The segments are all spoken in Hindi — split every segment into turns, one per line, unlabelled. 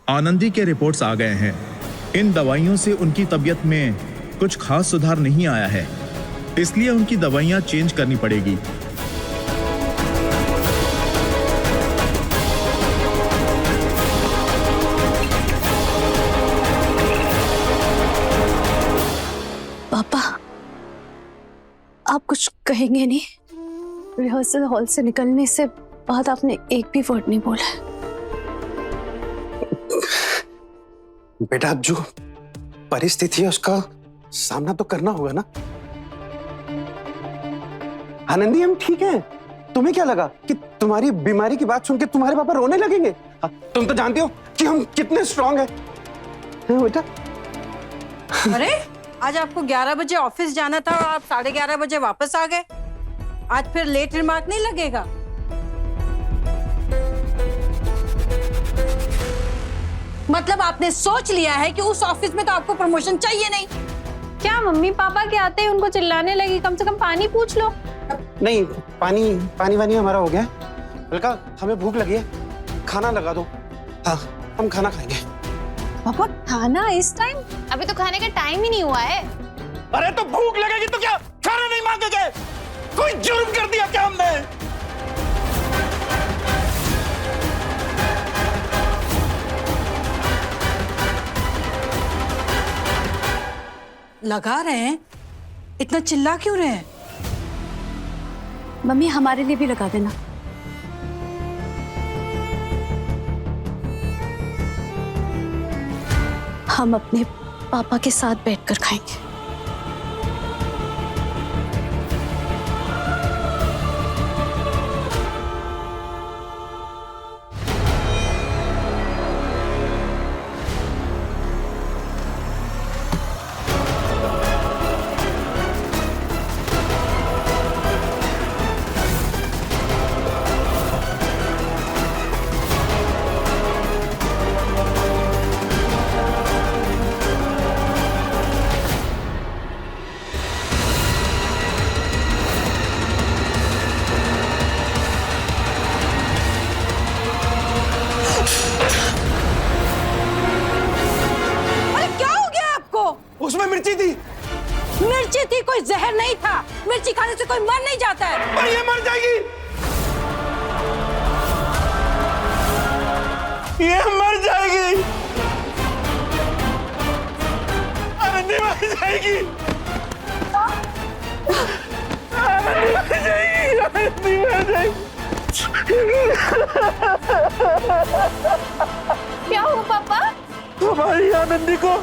आनंदी के रिपोर्ट्स आ गए हैं। इन दवाइयों से उनकी तबीयत में कुछ खास सुधार नहीं आया है, इसलिए उनकी दवाइयां चेंज करनी पड़ेगी।
पापा, आप कुछ कहेंगे नहीं? रिहर्सल हॉल से निकलने से बाद आपने एक भी वर्ड नहीं बोला।
बेटा, अब जो परिस्थिति है उसका सामना तो करना होगा ना। आनंदी, हम ठीक हैं। तुम्हें क्या लगा कि तुम्हारी बीमारी की बात सुन के तुम्हारे पापा रोने लगेंगे? तुम तो जानते हो कि हम कितने स्ट्रांग हैं। बेटा,
अरे आज आपको 11 बजे ऑफिस जाना था और आप 11:30 बजे वापस आ गए। आज फिर लेट रिमार्क नहीं लगेगा? मतलब आपने सोच लिया है कि उस ऑफिस में तो आपको प्रमोशन चाहिए नहीं?
क्या मम्मी पापा के आते ही उनको चिल्लाने लगी? कम से कम पानी पूछ लो।
नहीं, पानी वानी हमारा हो गया। बल्कि हमें भूख लगी है, खाना लगा दो। हाँ, हम खाना खाएंगे।
पापा, खाना इस टाइम? अभी तो खाने का टाइम ही नहीं हुआ है।
अरे तो भूख लगेगी तो क्या खाना नहीं मांगेंगे? कोई जुर्म कर दिया क्या हमने?
लगा रहे हैं? इतना चिल्ला क्यों रहे हैं?
मम्मी, हमारे लिए भी लगा देना। हम अपने पापा के साथ बैठकर खाएंगे।
उसमें मिर्ची थी।
मिर्ची थी, कोई जहर नहीं था। मिर्ची खाने से कोई मर नहीं जाता है।
और ये मर जाएगी, ये मर जाएगी। आनंदी मर जाएगी, आनंदी मर जाएगी, आनंदी मर जाएगी।
क्या हुआ पापा?
हमारी आनंदी को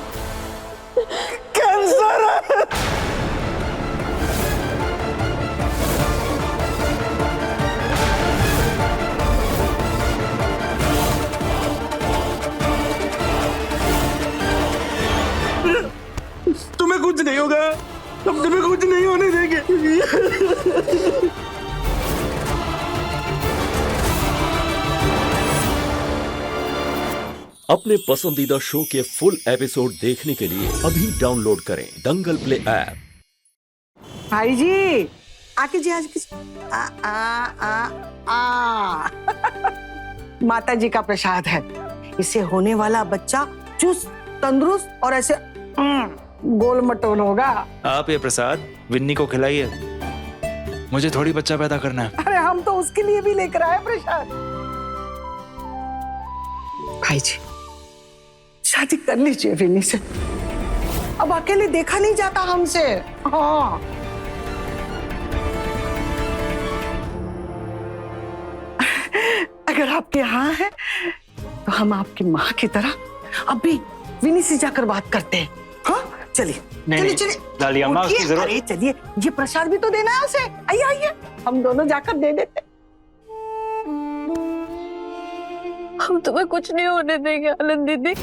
कैंसर है। तुम्हें कुछ नहीं होगा, हम तुम्हें कुछ नहीं होने देंगे।
अपने पसंदीदा शो के फुल एपिसोड देखने के लिए अभी डाउनलोड करें दंगल प्ले ऐप।
भाई जी, आके जी आज किस माता जी का प्रसाद है। इससे होने वाला बच्चा चुस्त, तंदुरुस्त और ऐसे गोल मटोल होगा।
आप ये प्रसाद विन्नी को खिलाइए, मुझे थोड़ी बच्चा पैदा करना है।
अरे हम तो उसके लिए भी लेकर आए प्रसाद। भाई जी, शादी कर लीजिए विन्नी से। अब अकेले देखा नहीं जाता हमसे। हाँ, अगर आपके यहाँ है तो हम आपकी माँ की तरह अभी विनी से जाकर बात करते हैं। हाँ, चलिए चलिए चलिए। अरे चलिए, ये प्रसाद भी तो देना है उसे। आइए आइए, हम दोनों जाकर दे देते।
हम तुम्हें कुछ नहीं होने देंगे आनंद दीदी,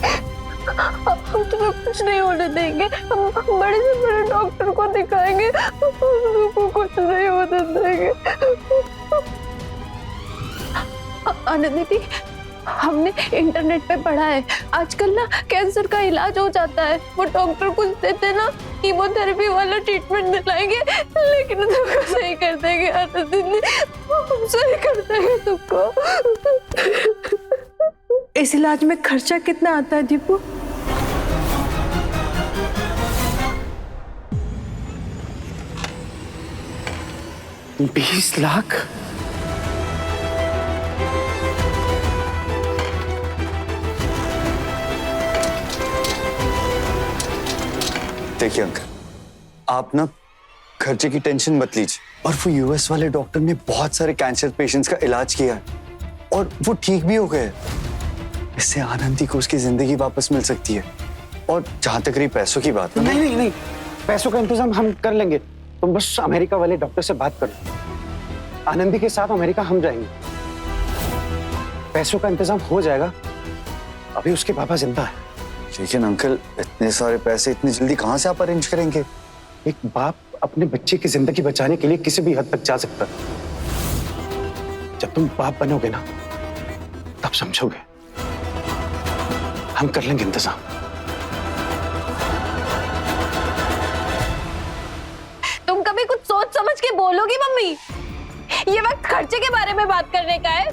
हम तुम्हें कुछ नहीं होने देंगे। हम बड़े से बड़े डॉक्टर को दिखाएंगे, तुमको कुछ नहीं होने देंगे। आनंद दीदी, हमने इंटरनेट पे पढ़ा है आजकल ना कैंसर का इलाज हो जाता है। वो डॉक्टर कुछ देते ना, कीमोथेरेपी वाला ट्रीटमेंट दिलाएंगे, लेकिन तुमको सही कर देंगे आनंद दीदी, हम सही कर देंगे तुमको। इस इलाज में खर्चा कितना आता है दीपू?
बीस लाख?
देखिए अंकल, आप ना खर्चे की टेंशन मत लीजिए। और वो यूएस वाले डॉक्टर ने बहुत सारे कैंसर पेशेंट्स का इलाज किया है और वो ठीक भी हो गए। इससे आनंदी को उसकी जिंदगी वापस मिल सकती है। और जहां तक रही पैसों की बात,
नहीं नहीं नहीं, पैसों का इंतजाम हम कर लेंगे। तुम बस अमेरिका वाले डॉक्टर से बात करो। आनंदी के साथ अमेरिका हम जाएंगे। पैसों का इंतजाम हो जाएगा। अभी उसके पापा जिंदा है।
लेकिन अंकल, इतने सारे पैसे इतनी जल्दी कहाँ से आप अरेंज करेंगे?
एक बाप अपने बच्चे की जिंदगी बचाने के लिए किसी भी हद तक जा सकता है। जब तुम बाप बनोगे ना, तब समझोगे। हम कर लेंगे इंतजाम।
तुम कभी कुछ सोच समझ के बोलोगी मम्मी? ये वक्त खर्चे के बारे में बात करने का है।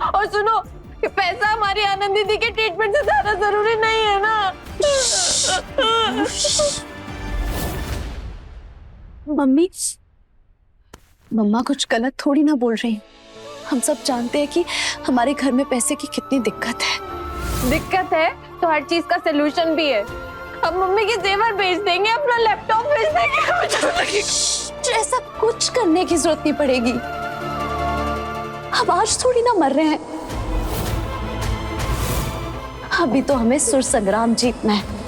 और सुनो, पैसा हमारी आनंद दीदी के ट्रीटमेंट से ज्यादा जरूरी नहीं है ना।
मम्मी, मम्मा कुछ गलत थोड़ी ना बोल रही। हम सब जानते हैं कि हमारे घर में पैसे की कितनी दिक्कत है।
दिक्कत है तो हर चीज का सलूशन भी है। अब मम्मी के जेवर बेच देंगे, अपना लैपटॉप बेच देंगे।
ऐसा कुछ करने की जरूरत नहीं पड़ेगी। अब आज थोड़ी ना मर रहे हैं। अभी तो हमें सुर संग्राम जीतना है।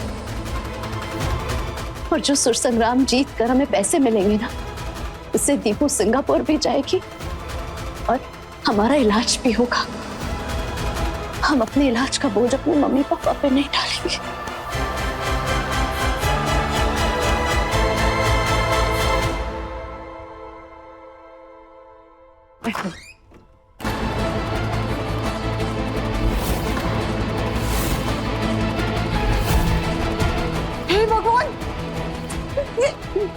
और जो सुर संग्राम जीत कर हमें पैसे मिलेंगे ना, उससे दीपू सिंगापुर भी जाएगी और हमारा इलाज भी होगा। हम अपने इलाज का बोझ अपने मम्मी पापा पे नहीं डालेंगे।
हे भगवान,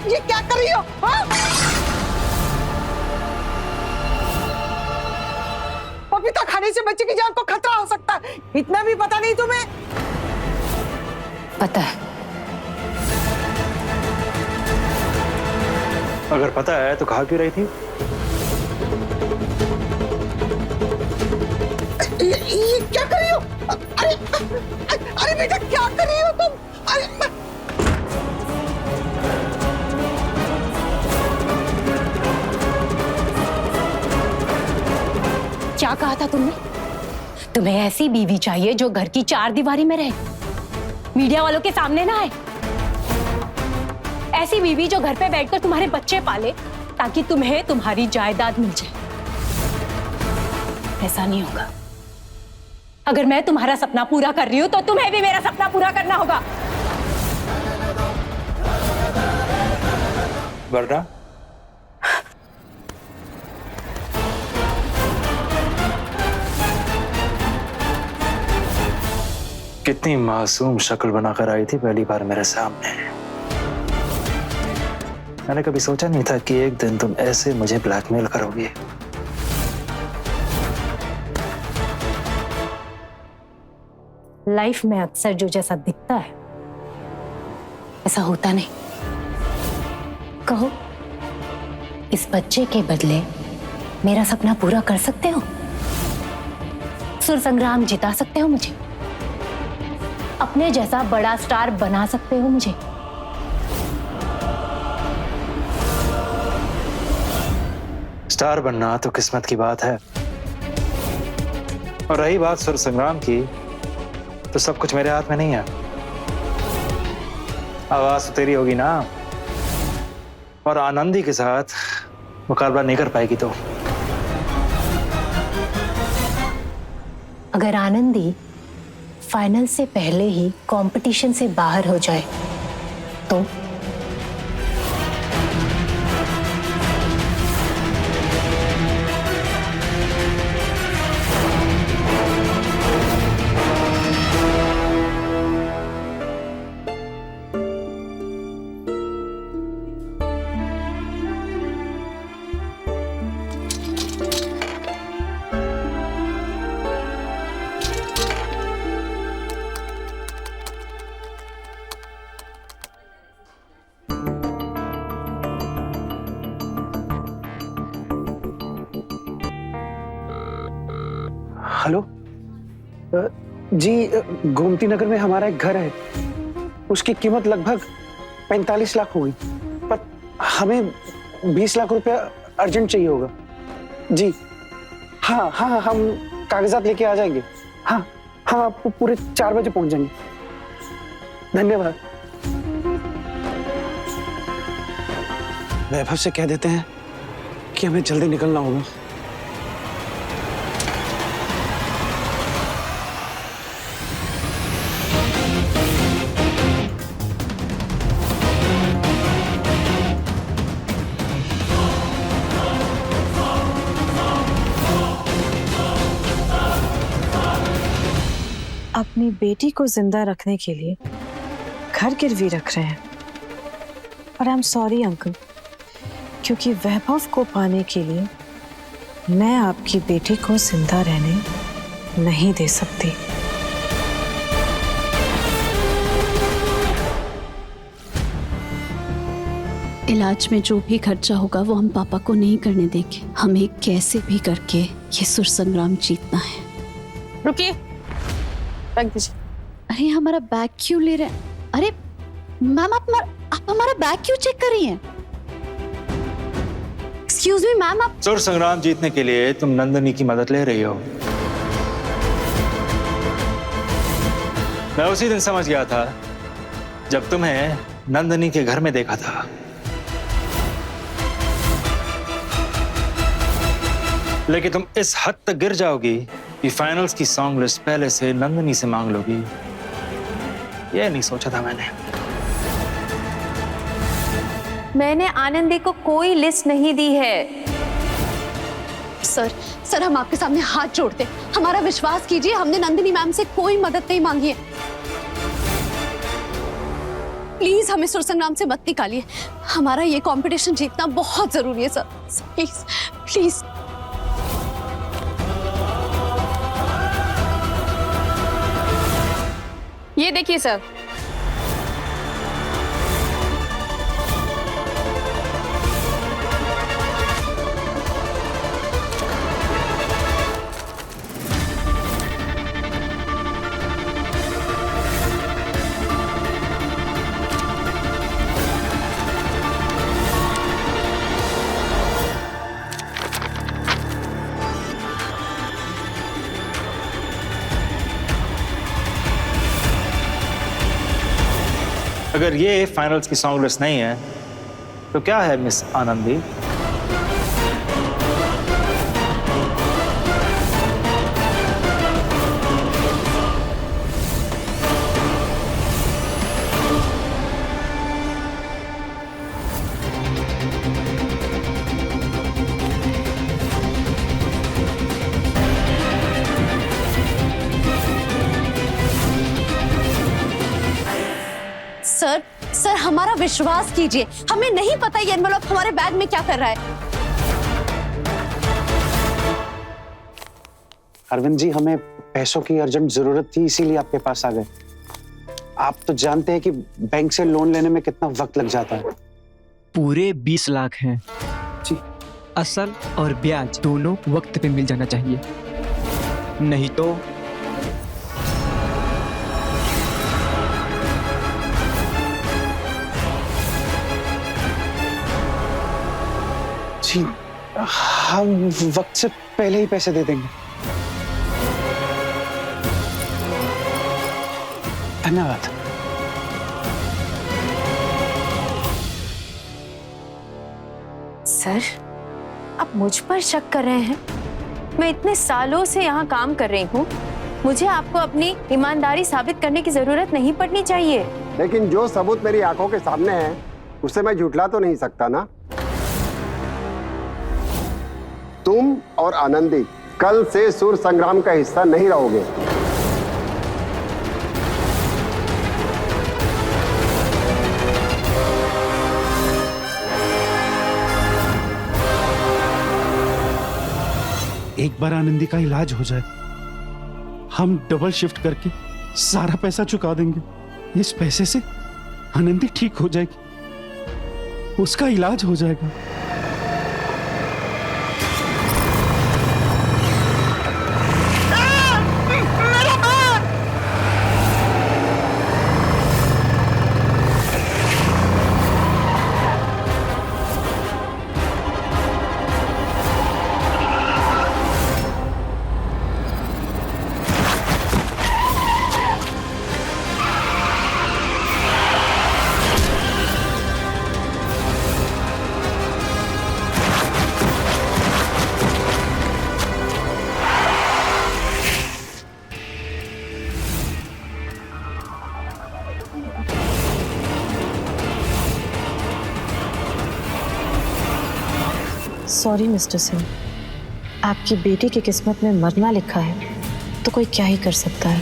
ये क्या कर रही हो? हाँ? पपीता खाने से बच्चे की जान को खतरा हो सकता है। इतना भी पता नहीं तुम्हें?
पता है।
अगर पता है तो कहा क्यों रही थी?
ये क्या कर रही हो? अरे अरे बेटा, क्या कर रही हो तुम? अरे
क्या कहा था तुमने? तुम्हें ऐसी बीवी चाहिए जो घर की चार दीवारी में रहे, मीडिया वालों के सामने ना आए। ऐसी बीवी जो घर पे बैठकर तुम्हारे बच्चे पाले ताकि तुम्हें तुम्हारी जायदाद मिल जाए। ऐसा नहीं होगा। अगर मैं तुम्हारा सपना पूरा कर रही हूं तो तुम्हें भी मेरा सपना पूरा करना होगा।
वरना कितनी मासूम शक्ल बनाकर आई थी पहली बार मेरे सामने। मैंने कभी सोचा नहीं था कि एक दिन तुम ऐसे मुझे ब्लैकमेल करोगे।
लाइफ में अक्सर जो जैसा दिखता है ऐसा होता नहीं। कहो, इस बच्चे के बदले मेरा सपना पूरा कर सकते हो? सुर संग्राम जिता सकते हो मुझे? अपने जैसा बड़ा स्टार बना सकते हो मुझे?
स्टार बनना तो किस्मत की बात है। और रही बात सुर संग्राम की, तो सब कुछ मेरे हाथ में नहीं है। आवाज तो तेरी होगी ना, और आनंदी के साथ मुकाबला नहीं कर पाएगी तो।
अगर आनंदी फाइनल से पहले ही कंपटीशन से बाहर हो जाए तो?
हेलो जी, गोमती नगर में हमारा एक घर है, उसकी कीमत लगभग 45 लाख होगी, पर हमें 20 लाख रुपया अर्जेंट चाहिए होगा। जी हाँ हाँ, हम कागजात लेके आ जाएंगे। हाँ हाँ, आपको पूरे 4 बजे पहुंच जाएंगे। धन्यवाद। वैभव से कह देते हैं कि हमें जल्दी निकलना होगा।
अपनी बेटी को जिंदा रखने के लिए घर गिरवी रख रहे हैं। और आई एम सॉरी अंकल, क्योंकि वैभव को पाने के लिए मैं आपकी बेटी को जिंदा रहने नहीं दे सकती।
इलाज में जो भी खर्चा होगा वो हम पापा को नहीं करने देंगे। हमें कैसे भी करके ये सुर संग्राम जीतना है।
रुकिए, रख दीजिए।
अरे हमारा बैग क्यों ले रहे हैं? अरे मैम, आप हमारा बैग क्यों चेक कर रही हैं? एक्सक्यूज मी मैम, आप
सुर संग्राम जीतने के लिए तुम नंदिनी की मदद ले रही हो। मैं उसी दिन समझ गया था जब तुम्हें नंदिनी के घर में देखा था। लेकिन तुम इस हद तक गिर जाओगी कि फाइनल्स की सॉन्ग लिस्ट पहले से नंदिनी से मांग लोगी, ये नहीं सोचा था मैंने।
मैंने आनंदी को कोई लिस्ट नहीं दी है।
सर हम आपके सामने हाथ जोड़ते हैं, हमारा विश्वास कीजिए, हमने नंदिनी मैम से कोई मदद नहीं मांगी है। प्लीज हमें सुर संग्राम से मत निकालिए, हमारा ये कंपटीशन जीतना बहुत जरूरी है सर, प्लीज प्लीज।
ये देखिए सर,
अगर ये फाइनल्स की सॉन्ग लिस्ट नहीं है तो क्या है मिस आनंदी?
सर हमारा विश्वास कीजिए, हमें नहीं पता ये एनवेलप हमारे बैग में क्या कर रहा है।
अरविंद जी, हमें पैसों की अर्जेंट जरूरत थी, इसीलिए आपके पास आ गए। आप तो जानते हैं कि बैंक से लोन लेने में कितना वक्त लग जाता है।
पूरे 20 लाख हैं
जी।
असल और ब्याज दोनों वक्त पे मिल जाना चाहिए, नहीं तो
जी, हम वक्त से पहले ही पैसे दे देंगे। धन्यवाद।
सर आप मुझ पर शक कर रहे हैं? मैं इतने सालों से यहाँ काम कर रही हूँ, मुझे आपको अपनी ईमानदारी साबित करने की जरूरत नहीं पड़नी चाहिए।
लेकिन जो सबूत मेरी आंखों के सामने है उसे मैं झुठला तो नहीं सकता ना। तुम और आनंदी कल से सुर संग्राम का हिस्सा नहीं रहोगे।
एक बार आनंदी का इलाज हो जाए, हम डबल शिफ्ट करके सारा पैसा चुका देंगे। इस पैसे से आनंदी ठीक हो जाएगी, उसका इलाज हो जाएगा।
सॉरी मिस्टर सिंह, आपकी बेटी की किस्मत में मरना लिखा है तो कोई क्या ही कर सकता है।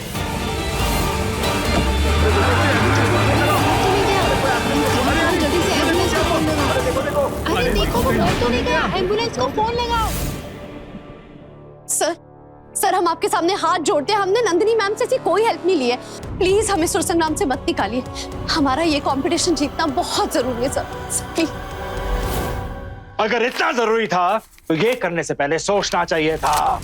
अरे देखो वो मर तो नहीं गया, एम्बुलेंस को फोन लगाओ।
सर हम आपके सामने हाथ जोड़ते हैं, हमने नंदिनी मैम से ऐसी कोई हेल्प नहीं ली है। प्लीज हमें सुर संग्राम से मत निकालिए, हमारा ये कंपटीशन जीतना बहुत जरूरी है सर, प्लीज।
अगर इतना जरूरी था तो ये करने से पहले सोचना चाहिए था।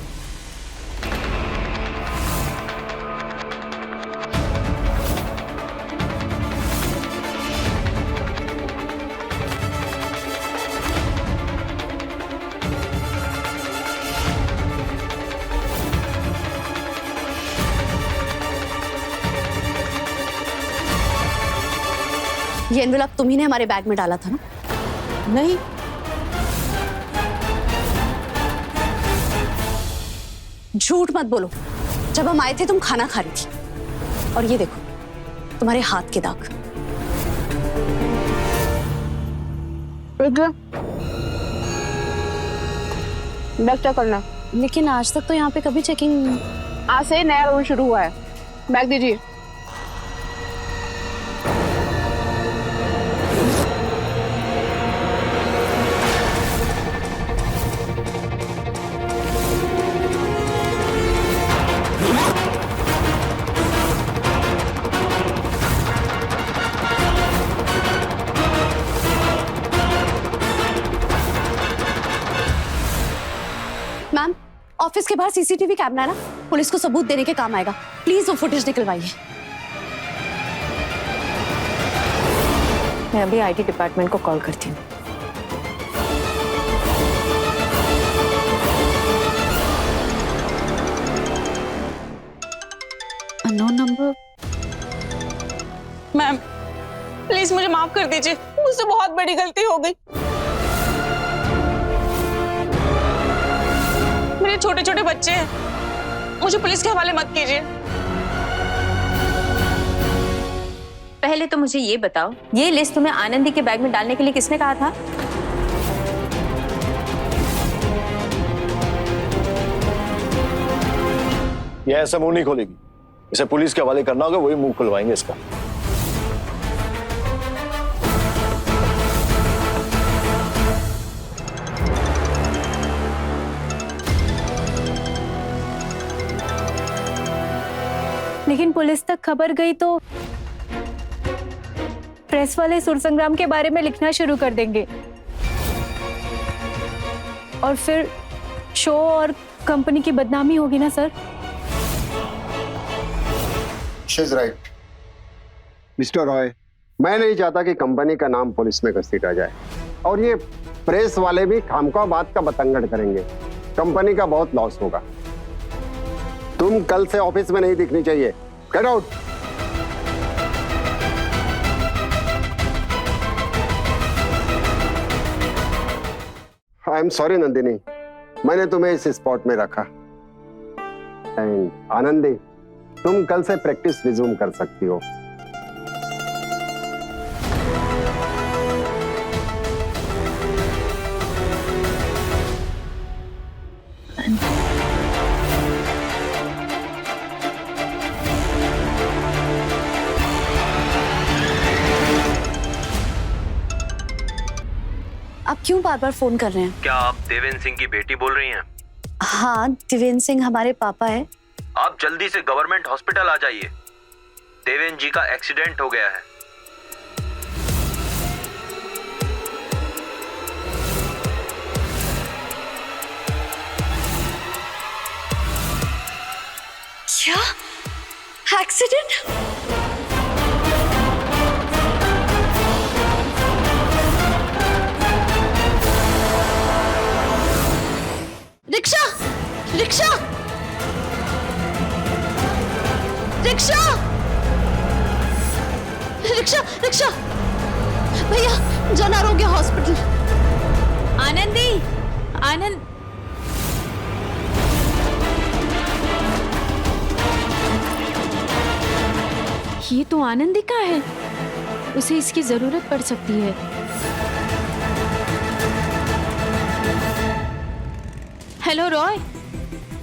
ये एनवेलप तुम्ही ने हमारे बैग में डाला था ना?
नहीं,
झूठ मत बोलो, जब हम आए थे तुम खाना खा रही थी। और ये देखो तुम्हारे हाथ के दाग।
बैग चेक करना।
लेकिन आज तक तो यहाँ पे कभी चेकिंग।
आज से नया रूल शुरू हुआ है। बैग दीजिए।
मैम, ऑफिस के बाहर सीसीटीवी कैमरा है ना, पुलिस को सबूत देने के काम आएगा। प्लीज वो फुटेज निकलवाइए।
मैं अभी आईटी डिपार्टमेंट को कॉल करती हूँ।
Unknown number.
मैम प्लीज मुझे माफ कर दीजिए, मुझसे बहुत बड़ी गलती हो गई। मेरे छोटे छोटे बच्चे हैं, मुझे पुलिस के हवाले मत कीजिए।
पहले तो मुझे ये बताओ, ये लिस्ट तुम्हें आनंदी के बैग में डालने के लिए किसने कहा था?
ये ऐसा मुंह नहीं खोलेगी, इसे पुलिस के हवाले करना होगा, वही मुंह खुलवाएंगे इसका।
लेकिन पुलिस तक खबर गई तो प्रेस वाले सुर संग्राम के बारे में लिखना शुरू कर देंगे और फिर शो और कंपनी की बदनामी होगी ना sir.
She's right. Mister Roy, मैं नहीं चाहता कि कंपनी का नाम पुलिस में घसीटा जाए और ये प्रेस वाले भी खामखा बात का बतंगड़ करेंगे। कंपनी का बहुत लॉस होगा। तुम कल से ऑफिस में नहीं दिखनी चाहिए। Get out. I am sorry Nandini, मैंने तुम्हें इस स्पॉट में रखा। एंड आनंदी, तुम कल से प्रैक्टिस रिज्यूम कर सकती हो।
आप क्यों बार बार फोन कर रहे हैं?
क्या आप देवेंद्र सिंह की बेटी बोल रही हैं?
हाँ, देवेंद्र सिंह हमारे पापा है।
आप जल्दी से गवर्नमेंट हॉस्पिटल आ जाइए, देवेंद्र जी का एक्सीडेंट हो गया है।
क्या accident? Rickshaw rickshaw rickshaw rickshaw rickshaw भैया, जन आरोग्य हॉस्पिटल।
आनंदी, आनंद,
ये तो आनंदी का है, उसे इसकी जरूरत पड़ सकती है। हेलो रॉय,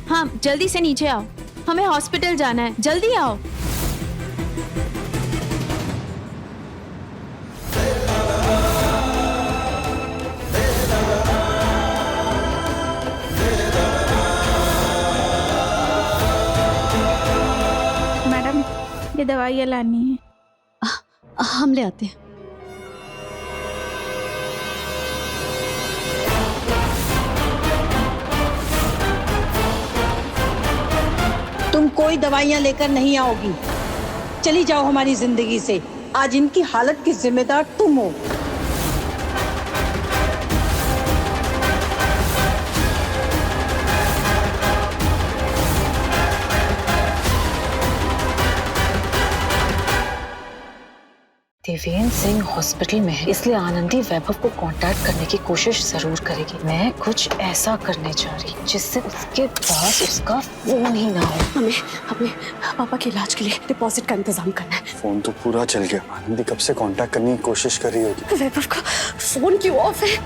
हाँ जल्दी से नीचे आओ, हमें हॉस्पिटल जाना है, जल्दी आओ।
मैडम ये दवाइयाँ लानी है।
हम ले आते हैं।
तुम कोई दवाइयाँ लेकर नहीं आओगी, चली जाओ हमारी जिंदगी से। आज इनकी हालत की जिम्मेदार तुम हो।
देवेंद्र सिंह हॉस्पिटल में है, इसलिए आनंदी वैभव को कांटेक्ट करने की कोशिश जरूर करेगी। मैं कुछ ऐसा करने जा रही हूँ जिससे उसके पास उसका फोन ही ना हो।
हमें अपने पापा के इलाज के लिए डिपॉजिट का इंतजाम करना है।
फोन तो पूरा चल गया। आनंदी कब से कांटेक्ट करने की कोशिश कर रही होगी।
वैभव का फोन क्यों ऑफ है?